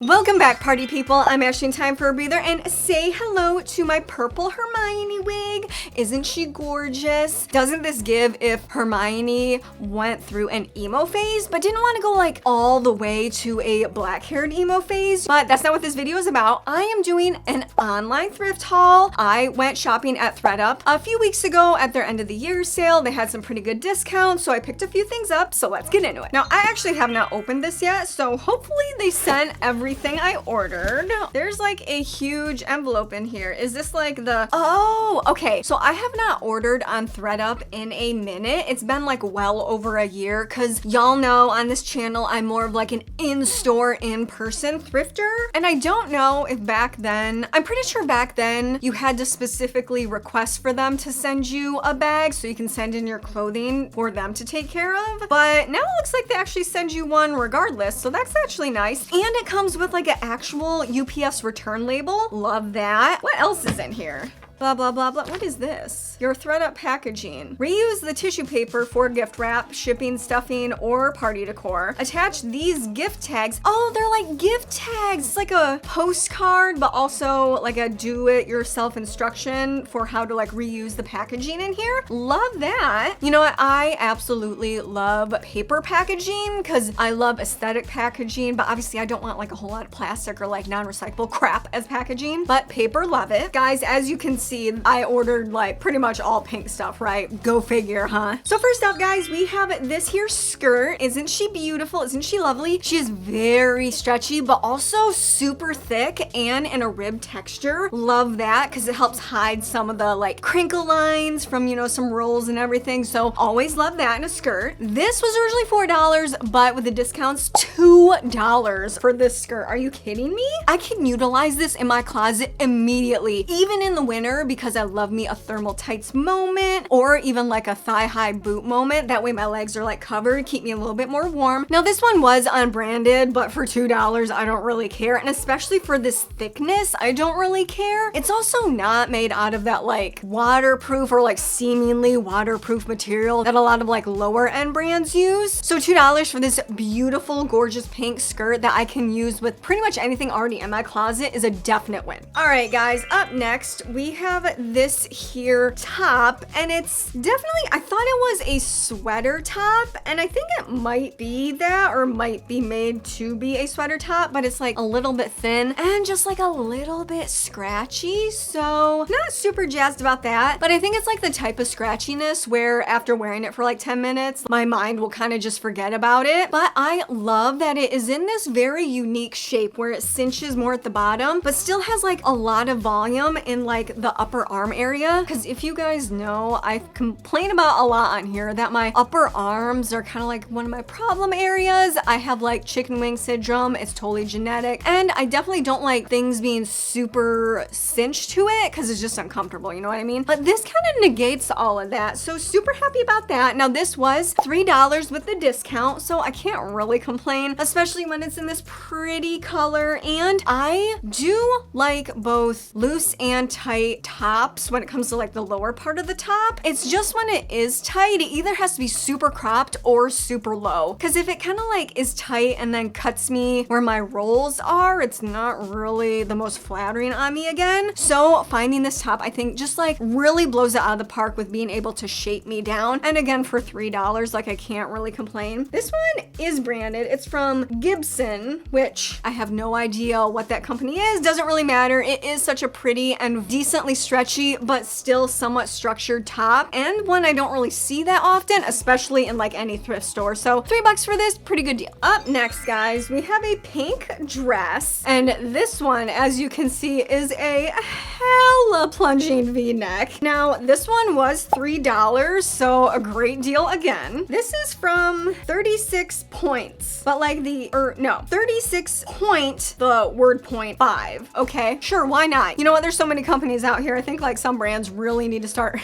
Welcome back, party people. I'm Ashley. Time for a breather and say hello to my purple Hermione wig. Isn't she gorgeous? Doesn't this give if Hermione went through an emo phase but didn't want to go like all the way to a black-haired emo phase? But that's not what this video is about. I am doing an online thrift haul. I went shopping at THRIFTING a few weeks ago at their end of the year sale. They had some pretty good discounts, so I picked a few things up. So let's get into it. Now, I actually have not opened this yet, so hopefully they sent everything I ordered. There's like a huge envelope in here. Is this like the, oh, okay. So I have not ordered on ThredUp in a minute. It's been like well over a year because y'all know on this channel, I'm more of like an in-store, in-person thrifter. And I don't know if back then, I'm pretty sure back then you had to specifically request for them to send you a bag so you can send in your clothing for them to take care of. But now it looks like they actually send you one regardless. So that's actually nice. And it comes with like an actual UPS return label. Love that. What else is in here? Blah, blah, blah, blah. What is this? Your ThredUp packaging. Reuse the tissue paper for gift wrap, shipping, stuffing, or party decor. Attach these gift tags. Oh, they're like gift tags. It's like a postcard, but also like a do-it-yourself instruction for how to like reuse the packaging in here. Love that. You know what? I absolutely love paper packaging because I love aesthetic packaging, but obviously I don't want like a whole lot of plastic or like non-recyclable crap as packaging, but paper, love it. Guys, as you can see, I ordered like pretty much all pink stuff, right? Go figure, huh? So first up, guys, we have this here skirt. Isn't she beautiful? Isn't she lovely? She is very stretchy, but also super thick and in a rib texture. Love that because it helps hide some of the like crinkle lines from, you know, some rolls and everything. So always love that in a skirt. This was originally $4, but with the discounts, $2 for this skirt. Are you kidding me? I can utilize this in my closet immediately, even in the winter, because I love me a thermal tights moment or even like a thigh-high boot moment. That way my legs are like covered, keep me a little bit more warm. Now this one was unbranded, but for $2, I don't really care. And especially for this thickness, I don't really care. It's also not made out of that like waterproof or like seemingly waterproof material that a lot of like lower end brands use. So $2 for this beautiful, gorgeous pink skirt that I can use with pretty much anything already in my closet is a definite win. All right, guys, up next, we have this here top, and it's definitely, I thought it was a sweater top, and I think it might be that or might be made to be a sweater top, but it's like a little bit thin and just like a little bit scratchy. So not super jazzed about that, but I think it's like the type of scratchiness where after wearing it for like 10 minutes, my mind will kind of just forget about it. But I love that it is in this very unique shape where it cinches more at the bottom, but still has like a lot of volume in like the upper arm area. Because if you guys know, I complain about a lot on here that my upper arms are kind of like one of my problem areas. I have like chicken wing syndrome. It's totally genetic. And I definitely don't like things being super cinched to it because it's just uncomfortable, you know what I mean? But this kind of negates all of that. So super happy about that. Now this was $3 with the discount, so I can't really complain, especially when it's in this pretty color. And I do like both loose and tight tops when it comes to like the lower part of the top. It's just when it is tight, it either has to be super cropped or super low. Because if it kind of like is tight and then cuts me where my rolls are, it's not really the most flattering on me again. So finding this top, I think just like really blows it out of the park with being able to shape me down. And again, for $3, like I can't really complain. This one is branded. It's from Gibson, which I have no idea what that company is. Doesn't really matter. It is such a pretty and decently stretchy, but still somewhat structured top, and one I don't really see that often, especially in like any thrift store. So $3 for this, pretty good deal. Up next, guys, we have a pink dress, and this one, as you can see, is a hella plunging v-neck. Now this one was $3, so a great deal again. This is from 36 points, but like the, or no, 36 point, the word point 5. Okay, sure, why not? You know what? There's so many companies out here. I think like some brands really need to start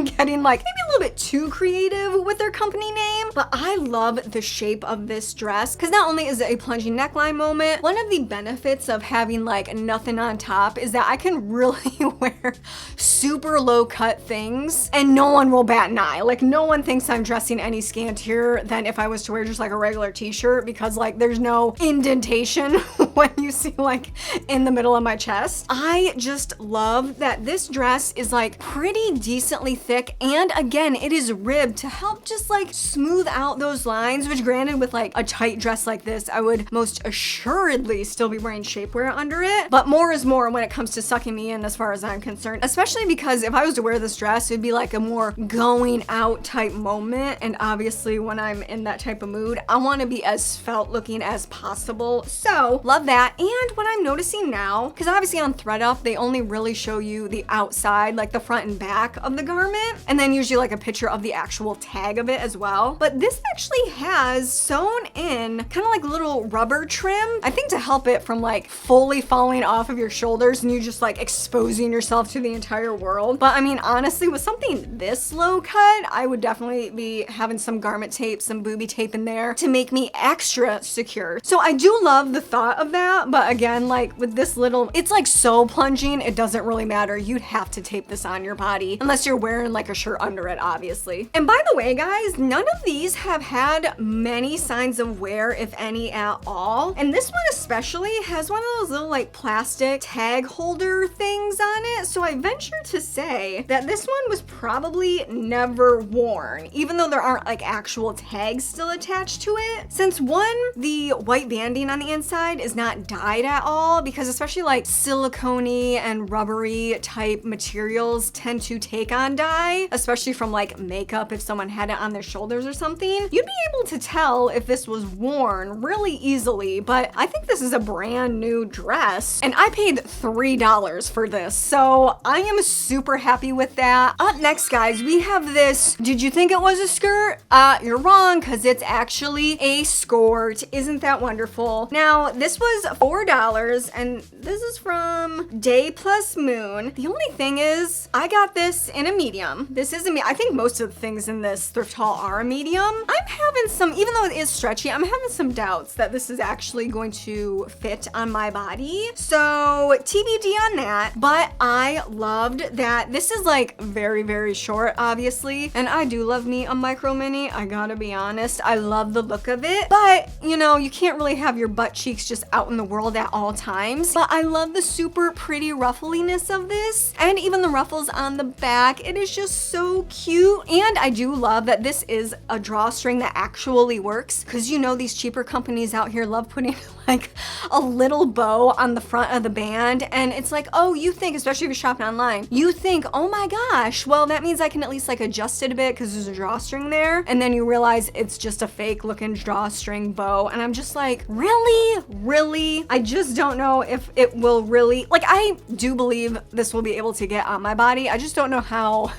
getting like maybe a little bit too creative with their company name, but I love the shape of this dress because not only is it a plunging neckline moment, one of the benefits of having like nothing on top is that I can really wear super low cut things and no one will bat an eye. Like no one thinks I'm dressing any scantier than if I was to wear just like a regular t-shirt, because like there's no indentation when you see like in the middle of my chest. I just love that this dress is like pretty decently thick, and again it is ribbed to help just like smooth out those lines, which granted with like a tight dress like this I would most assuredly still be wearing shapewear under it, but more is more when it comes to sucking me in as far as I'm concerned, especially because if I was to wear this dress it'd be like a more going out type moment, and obviously when I'm in that type of mood I want to be as svelte looking as possible. So love that. And what I'm noticing now, because obviously on thredup they only really show you the outside, like the front and back of the garment, and then usually like a picture of the actual tag of it as well, but this actually has sewn in kind of like little rubber trim, I think to help it from like fully falling off of your shoulders and you just like exposing yourself to the entire world. But I mean honestly, with something this low cut I would definitely be having some garment tape, some booby tape in there to make me extra secure. So I do love the thought of that, but again, like with this little, it's like so plunging, it doesn't really matter. You'd have to tape this on your body unless you're wearing like a shirt under it, obviously. And by the way, guys, none of these have had many signs of wear, if any at all. And this one especially has one of those little like plastic tag holder things on it. So I venture to say that this one was probably never worn, even though there aren't like actual tags still attached to it. Since one, the white banding on the inside is not dyed at all, because especially like silicone-y and rubbery type materials tend to take on dye, especially from like makeup. If someone had it on their shoulders or something, you'd be able to tell if this was worn really easily. But I think this is a brand new dress and I paid $3 for this, so I am super happy with that. Up next, guys, we have this. Did you think it was a skirt? You're wrong, because it's actually a skirt. Isn't that wonderful? Now this was $4 and this is from Day Plus Moon. The only thing is I got this in a medium. This is I think most of the things in this thrift haul are a medium. I'm having some, even though it is stretchy, I'm having some doubts that this is actually going to fit on my body. So TBD on that, but I loved that this is like very, very short, obviously. And I do love me a micro mini, I gotta be honest. I love the look of it, but you know, you can't really have your butt cheeks just out in the world at all times. But I love the super pretty ruffliness of this, and even the ruffles on the back. It is just so cute. And I do love that this is a drawstring that actually works, because you know these cheaper companies out here love putting like a little bow on the front of the band, and it's like, oh, you think, especially if you're shopping online, you think, oh my gosh, well that means I can at least like adjust it a bit because there's a drawstring there, and then you realize it's just a fake looking drawstring bow, and I'm just like, really? I just don't know if it will really, like, I do believe this will be able to get on my body. I just don't know how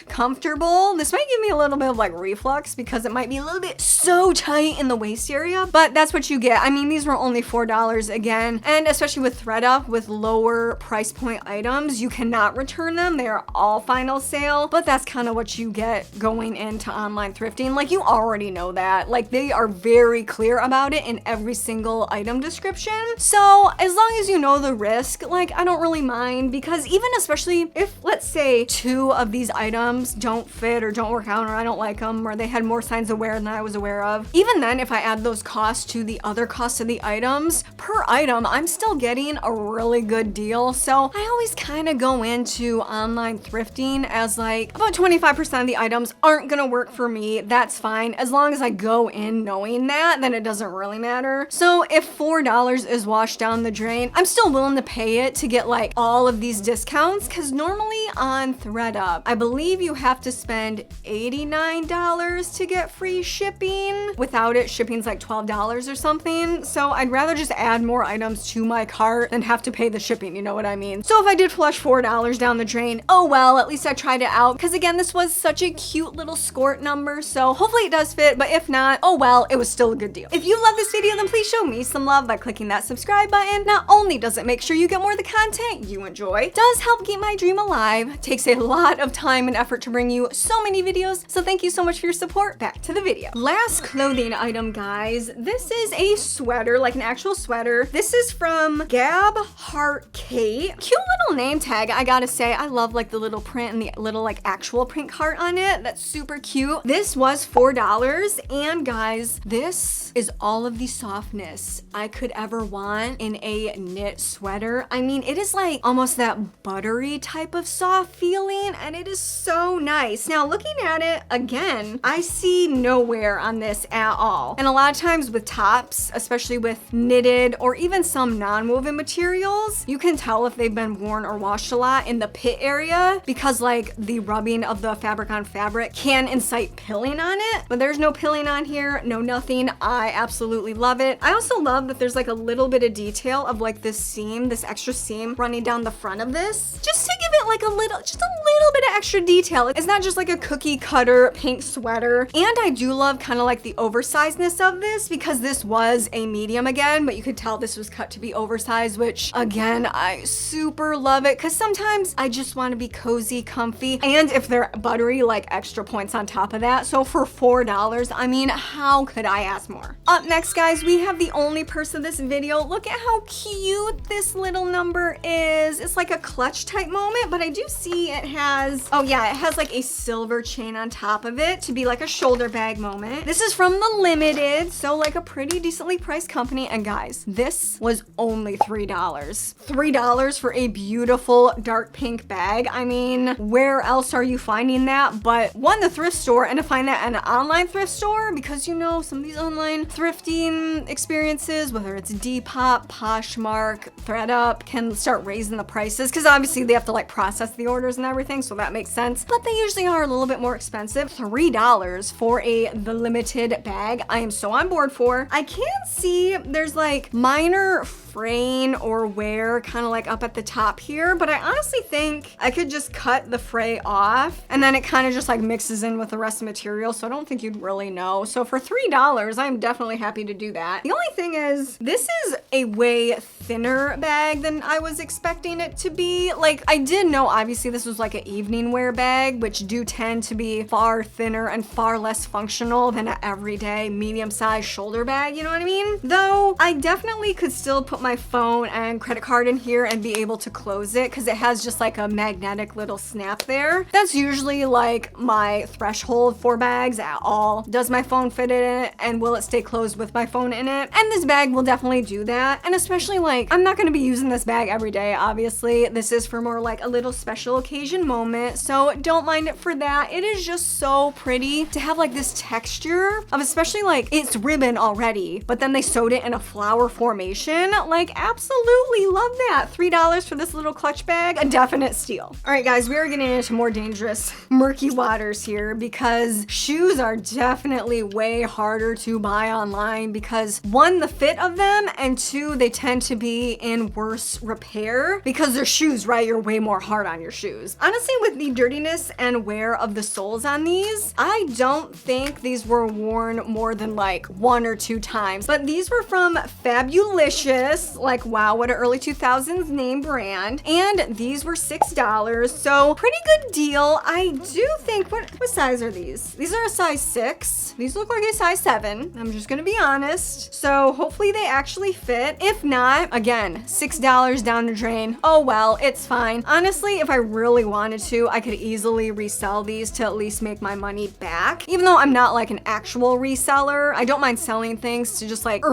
comfortable. This might give me a little bit of like reflux because it might be a little bit so tight in the waist area, but that's what you get. I mean, these were only $4 again, and especially with thredup, with lower price point items, you cannot return them. They are all final sale, but that's kind of what you get going into online thrifting. Like, you already know that. Like, they are very clear about it in every single item description. So as long as you know the risk, like, I don't really mind, because even especially if, let's say, 2 of these items don't fit or don't work out, or I don't like them, or they had more signs of wear than I was aware of, even then, if I add those costs to the other costs of the items per item, I'm still getting a really good deal. So I always kind of go into online thrifting as like, about 25% of the items aren't gonna work for me. That's fine. As long as I go in knowing that, then it doesn't really matter. So if $4 is washed down the drain, I'm still willing to pay it to get like all of these discounts, because normally on thredup, I believe you have to spend $89 to get free shipping. Without it, shipping's like $12 or something. So so I'd rather just add more items to my cart than have to pay the shipping, you know what I mean? So if I did flush $4 down the drain, oh well, at least I tried it out. Because again, this was such a cute little skirt number, so hopefully it does fit, but if not, oh well, it was still a good deal. If you love this video, then please show me some love by clicking that subscribe button. Not only does it make sure you get more of the content you enjoy, it does help keep my dream alive. It takes a lot of time and effort to bring you so many videos, so thank you so much for your support. Back to the video. Last clothing item, guys. This is a sweater, like an actual sweater. This is from Gab Heart Kate. Cute little name tag, I gotta say. I love like the little print and the little like actual print card on it. That's super cute. This was $4, and guys, this is all of the softness I could ever want in a knit sweater. I mean, it is like almost that buttery type of soft feeling, and it is so nice. Now, looking at it again, I see no wear on this at all. And a lot of times with tops, especially with knitted or even some non-woven materials, you can tell if they've been worn or washed a lot in the pit area, because like the rubbing of the fabric on fabric can incite pilling on it, but there's no pilling on here, no nothing. I absolutely love it. I also love that there's like a little bit of detail of like this seam, this extra seam running down the front of this, just to give it like just a little bit of extra detail. It's not just like a cookie cutter pink sweater. And I do love kind of like the oversizedness of this, because this was a medium again, but you could tell this was cut to be oversized, which again, I super love it, because sometimes I just want to be cozy, comfy, and if they're buttery, like extra points on top of that. So for $4, I mean, how could I ask more? Up next, guys, we have the only purse of this video. Look at how cute this little number is. It's like a clutch type moment, but I do see it has, oh yeah, it has like a silver chain on top of it to be like a shoulder bag moment. This is from the Limited, so like a pretty decently priced company. And guys, this was only $3. $3 for a beautiful dark pink bag. I mean, where else are you finding that but one, the thrift store, and to find that at an online thrift store? Because you know, some of these online thrifting experiences, whether it's Depop, Poshmark, thredup, can start raising the prices, because obviously they have to like process the orders and everything, so that makes sense, but they usually are a little bit more expensive. $3 for the Limited bag, I am so on board for. I can see there's like minor fraying or wear kind of like up at the top here, but I honestly think I could just cut the fray off and then it kind of just like mixes in with the rest of the material, so I don't think you'd really know. So for $3, I'm definitely happy to do that. The only thing is, this is a way thinner bag than I was expecting it to be. Like, I did know obviously this was like an evening wear bag, which do tend to be far thinner and far less functional than an everyday medium-sized shoulder bag, you know what I mean? Though I definitely could still put my phone and credit card in here and be able to close it, because it has just like a magnetic little snap there. That's usually like my threshold for bags at all. Does my phone fit in it, and will it stay closed with my phone in it? And this bag will definitely do that. And especially like, I'm not going to be using this bag every day, obviously. This is for more like a little special occasion moment, so don't mind it for that. It is just so pretty to have like this texture of, especially like it's ribbon already, but then they sewed it in a flower formation. Like, absolutely love that. $3 for this little clutch bag, a definite steal. All right, guys, we are getting into more dangerous, murky waters here, because shoes are definitely way harder to buy online, because one, the fit of them, and two, they tend to be in worse repair because they're shoes, right? You're way more hard on your shoes. Honestly, with the dirtiness and wear of the soles on these, I don't think these were worn more than like 1 or 2 times, but these were from Fabulicious. Like, wow, what an early 2000s name brand. And these were $6, so pretty good deal. I do think, what size are these? These are a size 6. These look like a size 7. I'm just gonna be honest. So hopefully they actually fit. If not, again, $6 down the drain. Oh well, it's fine. Honestly, if I really wanted to, I could easily resell these to at least make my money back. Even though I'm not like an actual reseller, I don't mind selling things to just like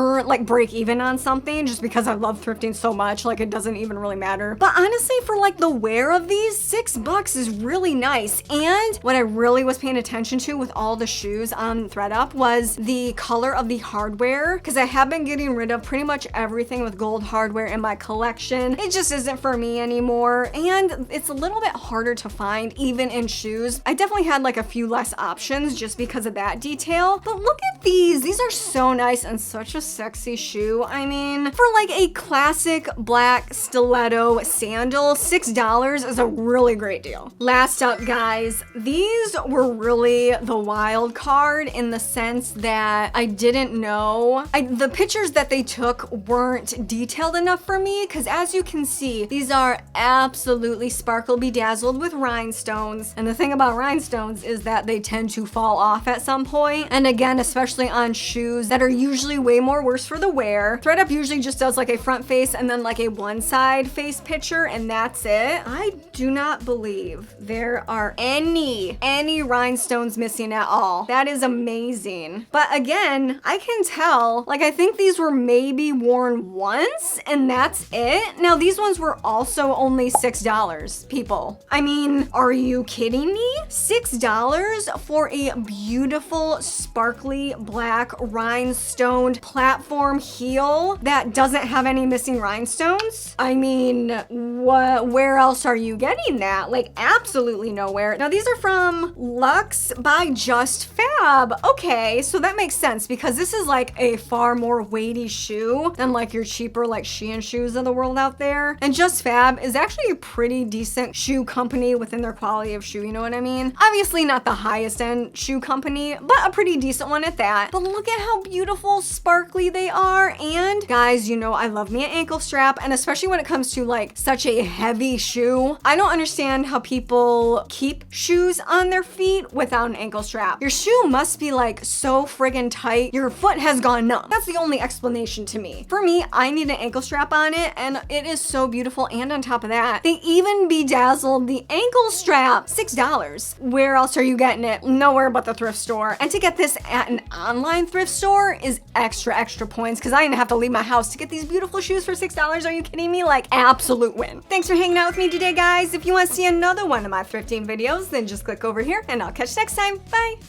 break even on something, just because I love thrifting so much, like it doesn't even really matter. But honestly, for like the wear of these, $6 is really nice. And what I really was paying attention to with all the shoes on thredup was the color of the hardware, because I have been getting rid of pretty much everything with gold hardware in my collection. It just isn't for me anymore, and it's a little bit harder to find even in shoes. I definitely had like a few less options just because of that detail, but look at these. These are so nice and such a sexy shoe. I mean, for like a classic black stiletto sandal, $6 is a really great deal. Last up, guys, these were really the wild card in the sense that I didn't know. The pictures that they took weren't detailed enough for me, because as you can see, these are absolutely sparkle bedazzled with rhinestones. And the thing about rhinestones is that they tend to fall off at some point. And again, especially on shoes that are usually way more worse for the wear. ThredUp usually just does like a front face and then like a one side face picture, and that's it. I do not believe there are any rhinestones missing at all. That is amazing. But again, I can tell, like, I think these were maybe worn once and that's it. Now these ones were also only $6, people. I mean, are you kidding me? $6 for a beautiful sparkly black rhinestoned platform heel that doesn't have any missing rhinestones? I mean, where else are you getting that? Like, absolutely nowhere. Now these are from Luxe by Just Fab. Okay, so that makes sense because this is like a far more weighty shoe than like your cheaper like Shein shoes of the world out there. And Just Fab is actually a pretty decent shoe company within their quality of shoe, you know what I mean? Obviously not the highest end shoe company, but a pretty decent one at that. But look at how beautiful sparkly they are. And guys, you know I love me an ankle strap, and especially when it comes to like such a heavy shoe. I don't understand how people keep shoes on their feet without an ankle strap. Your shoe must be like so friggin' tight, your foot has gone numb. That's the only explanation to me. For me, I need an ankle strap on it, and it is so beautiful. And on top of that, they even bedazzled the ankle strap. $6. Where else are you getting it? Nowhere but the thrift store. And to get this at an online thrift store is extra points, because I didn't have to leave my house to get these beautiful shoes for $6. Are you kidding me? Like, absolute win. Thanks for hanging out with me today, guys. If you want to see another one of my thrifting videos, then just click over here and I'll catch you next time. Bye.